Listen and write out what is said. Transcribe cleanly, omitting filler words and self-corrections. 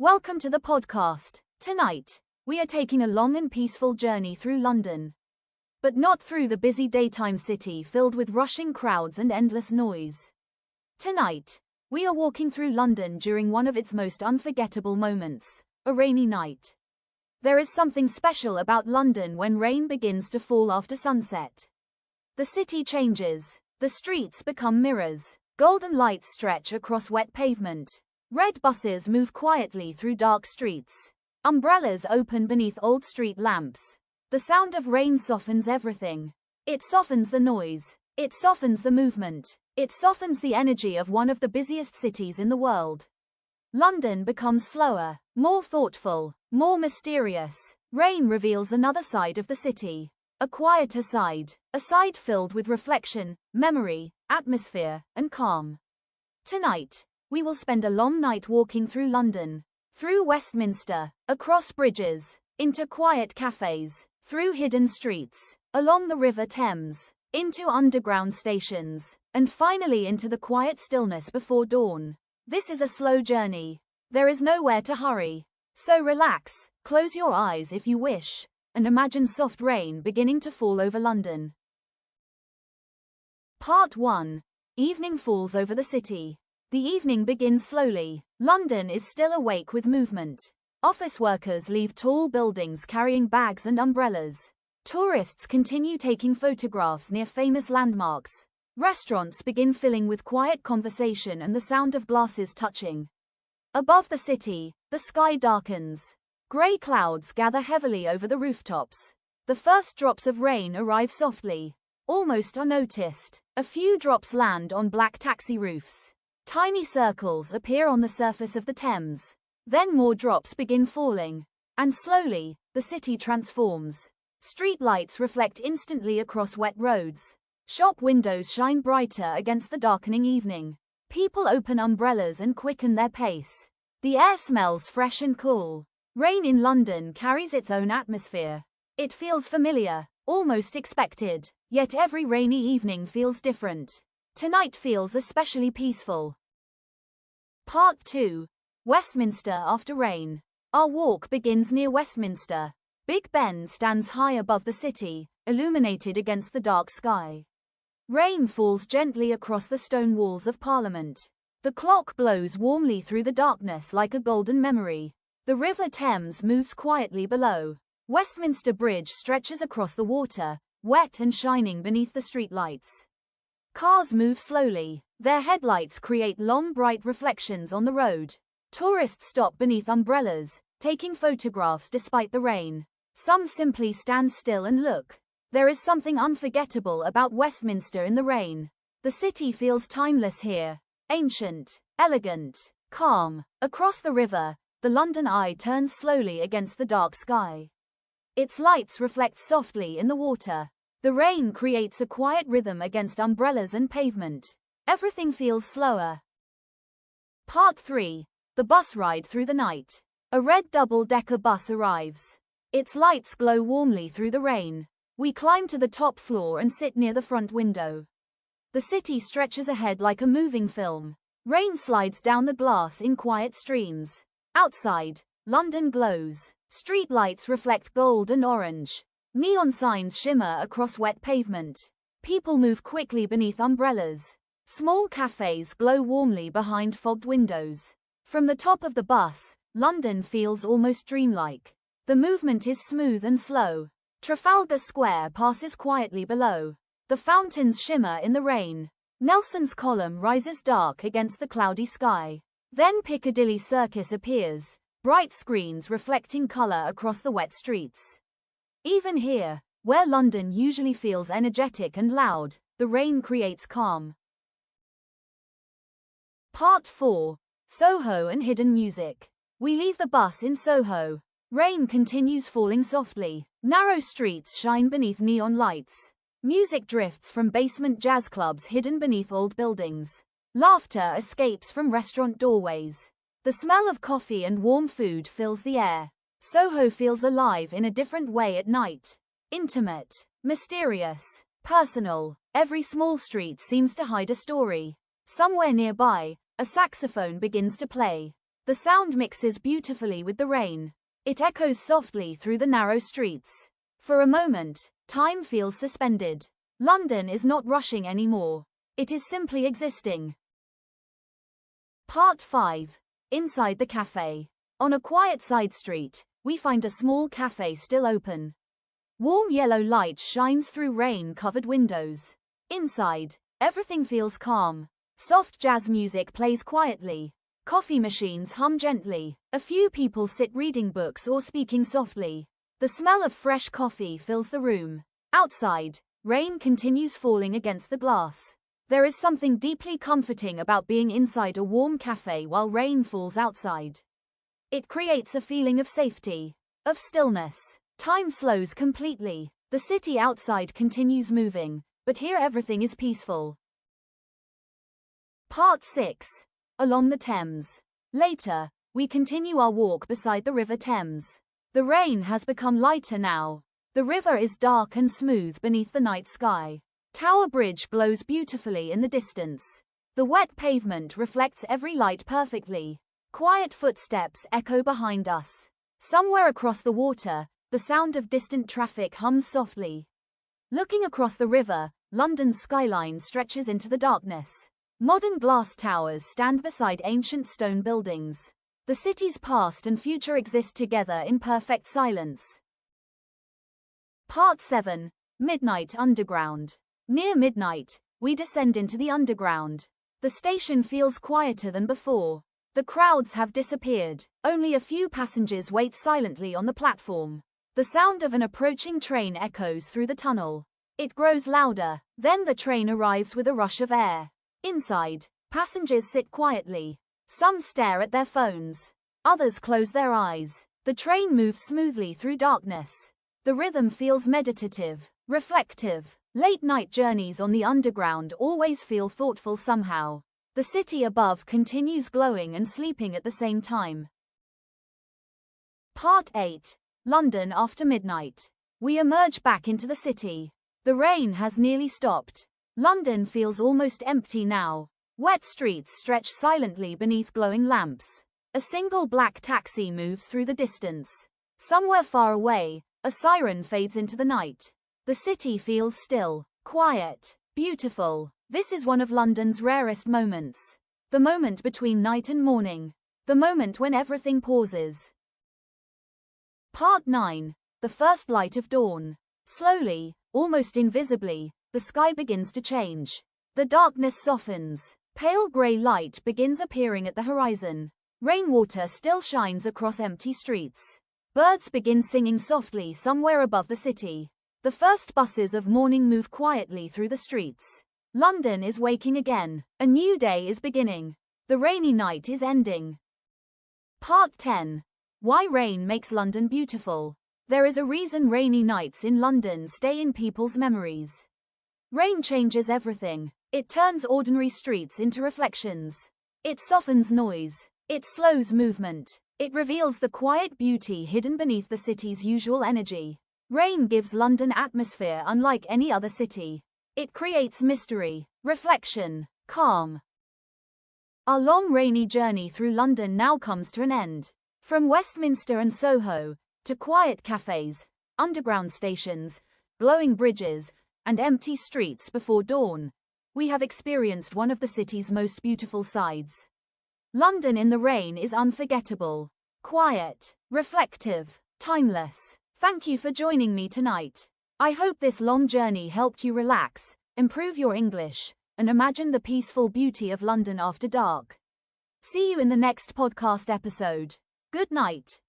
Welcome to the podcast. Tonight, we are taking a long and peaceful journey through London. But not through the busy daytime city filled with rushing crowds and endless noise. Tonight, we are walking through London during one of its most unforgettable moments, a rainy night. There is something special about London when rain begins to fall after sunset. The city changes, the streets become mirrors, golden lights stretch across wet pavement. Red buses move quietly through dark streets. Umbrellas open beneath old street lamps. The sound of rain softens everything. It softens the noise. It softens the movement. It softens the energy of one of the busiest cities in the world. London becomes slower, more thoughtful, more mysterious. Rain reveals another side of the city. A quieter side. A side filled with reflection, memory, atmosphere, and calm. Tonight, we will spend a long night walking through London, through Westminster, across bridges, into quiet cafés, through hidden streets, along the River Thames, into underground stations, and finally into the quiet stillness before dawn. This is a slow journey. There is nowhere to hurry. So relax, close your eyes if you wish, and imagine soft rain beginning to fall over London. Part 1. Evening falls over the city. The evening begins slowly. London is still awake with movement. Office workers leave tall buildings carrying bags and umbrellas. Tourists continue taking photographs near famous landmarks. Restaurants begin filling with quiet conversation and the sound of glasses touching. Above the city, the sky darkens. Grey clouds gather heavily over the rooftops. The first drops of rain arrive softly, almost unnoticed. A few drops land on black taxi roofs. Tiny circles appear on the surface of the Thames. Then more drops begin falling. And slowly, the city transforms. Street lights reflect instantly across wet roads. Shop windows shine brighter against the darkening evening. People open umbrellas and quicken their pace. The air smells fresh and cool. Rain in London carries its own atmosphere. It feels familiar, almost expected, yet every rainy evening feels different. Tonight feels especially peaceful. Part 2. Westminster after rain. Our walk begins near Westminster. Big Ben stands high above the city, illuminated against the dark sky. Rain falls gently across the stone walls of Parliament. The clock glows warmly through the darkness like a golden memory. The River Thames moves quietly below. Westminster Bridge stretches across the water, wet and shining beneath the streetlights. Cars move slowly. Their headlights create long bright reflections on the road. Tourists stop beneath umbrellas, taking photographs despite the rain. Some simply stand still and look. There is something unforgettable about Westminster in the rain. The city feels timeless here. Ancient, elegant, calm. Across the river, the London Eye turns slowly against the dark sky. Its lights reflect softly in the water. The rain creates a quiet rhythm against umbrellas and pavement. Everything feels slower. Part 3. The bus ride through the night. A red double-decker bus arrives. Its lights glow warmly through the rain. We climb to the top floor and sit near the front window. The city stretches ahead like a moving film. Rain slides down the glass in quiet streams. Outside, London glows. Street lights reflect gold and orange. Neon signs shimmer across wet pavement. People move quickly beneath umbrellas. Small cafes glow warmly behind fogged windows. From the top of the bus, London feels almost dreamlike. The movement is smooth and slow. Trafalgar Square passes quietly below. The fountains shimmer in the rain. Nelson's Column rises dark against the cloudy sky. Then Piccadilly Circus appears, bright screens reflecting colour across the wet streets. Even here, where London usually feels energetic and loud, the rain creates calm. Part 4. Soho and hidden music. We leave the bus in Soho. Rain continues falling softly. Narrow streets shine beneath neon lights. Music drifts from basement jazz clubs hidden beneath old buildings. Laughter escapes from restaurant doorways. The smell of coffee and warm food fills the air. Soho feels alive in a different way at night. Intimate, mysterious, personal. Every small street seems to hide a story. Somewhere nearby, a saxophone begins to play. The sound mixes beautifully with the rain. It echoes softly through the narrow streets. For a moment, time feels suspended. London is not rushing anymore. It is simply existing. Part 5. Inside the cafe. On a quiet side street, we find a small cafe still open. Warm yellow light shines through rain-covered windows. Inside, everything feels calm. Soft jazz music plays quietly. Coffee machines hum gently. A few people sit reading books or speaking softly. The smell of fresh coffee fills the room. Outside, rain continues falling against the glass. There is something deeply comforting about being inside a warm cafe while rain falls outside. It creates a feeling of safety, of stillness. Time slows completely. The city outside continues moving, but here everything is peaceful. Part 6. Along the Thames. Later, we continue our walk beside the River Thames. The rain has become lighter now. The river is dark and smooth beneath the night sky. Tower Bridge glows beautifully in the distance. The wet pavement reflects every light perfectly. Quiet footsteps echo behind us. Somewhere across the water, the sound of distant traffic hums softly. Looking across the river, London's skyline stretches into the darkness. Modern glass towers stand beside ancient stone buildings. The city's past and future exist together in perfect silence. Part 7. Midnight Underground. Near midnight, we descend into the underground. The station feels quieter than before. The crowds have disappeared. Only a few passengers wait silently on the platform. The sound of an approaching train echoes through the tunnel. It grows louder. Then the train arrives with a rush of air. Inside, passengers sit quietly. Some stare at their phones. Others close their eyes. The train moves smoothly through darkness. The rhythm feels meditative, reflective. Late-night journeys on the underground always feel thoughtful somehow. The city above continues glowing and sleeping at the same time. Part 8. London after midnight. We emerge back into the city. The rain has nearly stopped. London feels almost empty now. Wet streets stretch silently beneath glowing lamps. A single black taxi moves through the distance. Somewhere far away, a siren fades into the night. The city feels still, quiet, beautiful. This is one of London's rarest moments. The moment between night and morning. The moment when everything pauses. Part 9. The first light of dawn. Slowly, almost invisibly, the sky begins to change. The darkness softens. Pale grey light begins appearing at the horizon. Rainwater still shines across empty streets. Birds begin singing softly somewhere above the city. The first buses of morning move quietly through the streets. London is waking again. A new day is beginning. The rainy night is ending. Part 10. Why rain makes London beautiful. There is a reason rainy nights in London stay in people's memories. Rain changes everything. It turns ordinary streets into reflections. It softens noise. It slows movement. It reveals the quiet beauty hidden beneath the city's usual energy. Rain gives London atmosphere unlike any other city. It creates mystery, reflection, calm. Our long rainy journey through London now comes to an end. From Westminster and Soho, to quiet cafes, underground stations, glowing bridges, and empty streets before dawn, we have experienced one of the city's most beautiful sides. London in the rain is unforgettable, quiet, reflective, timeless. Thank you for joining me tonight. I hope this long journey helped you relax, improve your English, and imagine the peaceful beauty of London after dark. See you in the next podcast episode. Good night.